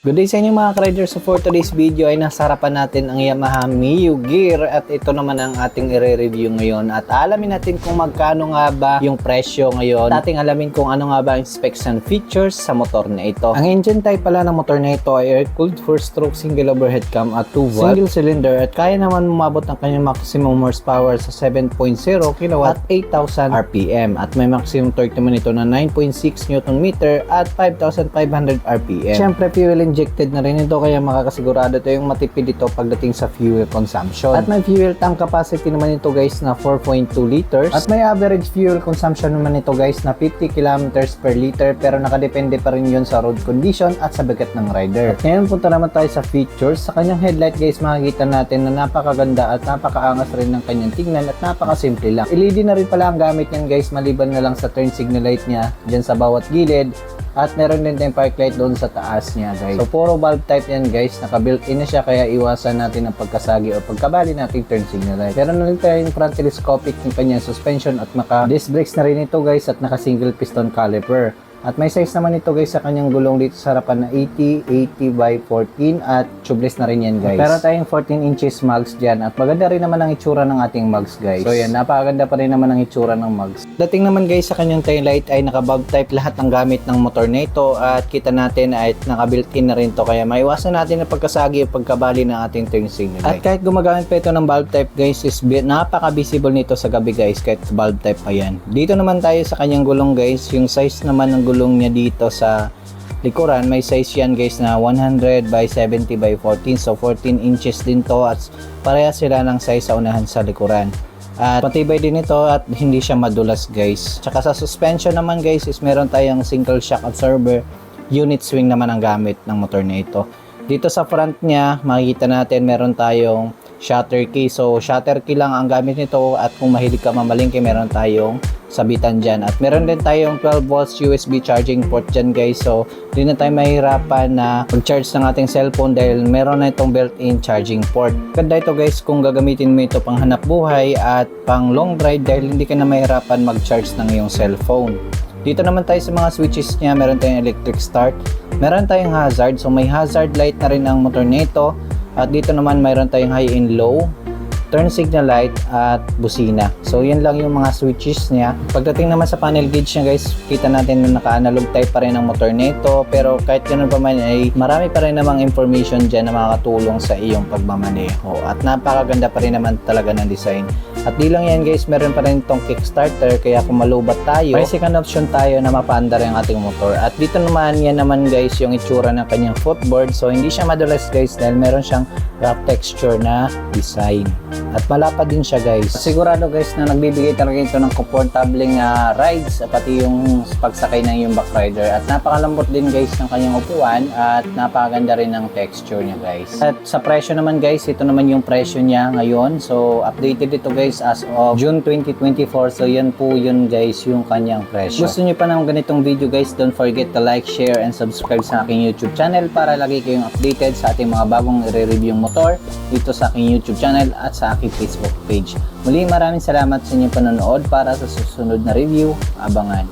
Good day sa inyo mga ka-riders. So for today's video ay nasa harapan natin ang Yamaha Mio Gear at ito naman ang ating i-review ngayon at alamin natin kung magkano nga ba yung presyo ngayon. Ating alamin kung ano nga ba ang specs and features sa motor na ito. Ang engine type pala ng motor na ito ay air-cooled 4-stroke single overhead cam at 2 volt single cylinder at kaya naman umabot ng kanyang maximum horsepower sa 7.0 kW at 8,000 RPM at may maximum torque naman ito na 9.6 Nm at 5,500 RPM. Siyempre fuel injected na rin ito kaya makakasigurado ito yung matipid ito pagdating sa fuel consumption. At may fuel tank capacity naman ito guys na 4.2 liters at may average fuel consumption naman ito guys na 50 kilometers per liter pero nakadepende pa rin yun sa road condition at sa bigat ng rider. At ngayon punta naman tayo sa features. Sa kanyang headlight guys makikita natin na napakaganda at napakaangas rin ng kanyang tingnan at napakasimple lang. LED na rin pala ang gamit niyan guys maliban na lang sa turn signal light niya dyan sa bawat gilid. At meron din tayong park light doon sa taas niya guys. So puro valve type yan guys. Naka-built-in na siya kaya iwasan natin ang pagkasagi o pagkabali natin turn signal light. Pero na rin tayong front telescopic yung kanyang suspension at naka-disc brakes na rin ito guys at naka-single piston caliper. At may size naman ito guys sa kanyang gulong dito sa harapan na 80 by 14 at tubeless na rin yan guys. Pero tayong 14 inches mugs dyan at maganda rin naman ang itsura ng ating mugs guys. So yan, napakaganda pa rin naman ang itsura ng mugs. Dating naman guys sa kanyang tail light ay naka-bulb type lahat ng gamit ng motor na ito at kita natin ay naka-built-in na rin to kaya maiwasan natin ang pagkasagi o pagkabali ng ating turn signal light. At kahit gumagamit pa ito ng bulb type guys is napaka-visible nito sa gabi guys kahit bulb type pa yan. Dito naman tayo sa kanyang gulong guys, yung size naman ng gulong niya dito sa likuran may size yan guys na 100 by 70 by 14 so 14 inches din to at parehas sila ng size sa unahan sa likuran at matibay din ito at hindi siya madulas guys. Tsaka sa suspension naman guys is meron tayong single shock absorber unit swing naman ang gamit ng motor na ito. Dito sa front niya makikita natin meron tayong shutter key so shutter key lang ang gamit nito at kung mahilig ka mamalingke meron tayong sabitan dyan at meron din tayong 12 volts USB charging port dyan guys so hindi na tayo mahirapan na mag-charge ng ating cellphone dahil meron na itong built-in charging port. Ganda ito guys kung gagamitin mo ito pang hanap buhay at pang long ride dahil hindi ka na mahirapan mag-charge ng iyong cellphone. Dito naman tayo sa mga switches niya, meron tayong electric start, meron tayong hazard so may hazard light na rin ang motor nito at dito naman mayroon tayong high and low, turn signal light at busina. So yan lang yung mga switches niya. Pagdating naman sa panel gauge niya guys, kita natin na naka-analog type pa rin ang motor nito pero kahit ganoon pa man ay marami pa rin namang information dyan na makakatulong sa iyong pagmamaneho at napakaganda pa rin naman talaga ng design. At di lang yan guys, meron pa rin itong kickstarter kaya kung malubat tayo, may second option tayo na mapaandar yung ating motor. At dito naman, yan naman guys yung itsura ng kanyang footboard. So hindi siya madulas guys dahil meron siyang rough texture na design. At malapad din siya guys. Sigurado guys na nagbibigay talaga ito ng komportableng rides pati yung pagsakay ng yung back rider. At napakalambot din guys ng kanyang upuan at napakaganda rin ng texture niya guys. At sa presyo naman guys, ito naman yung presyo niya ngayon. So updated ito guys as of June 2024. So yan po yun guys yung kanyang presyo. Gusto niyo pa ng ganitong video guys, don't forget to like, share, and subscribe sa aking YouTube channel para lagi kayong updated sa ating mga bagong i-review motor dito sa aking YouTube channel at sa aking Facebook page. Muli maraming salamat sa inyong panonood para sa susunod na review. Abangan.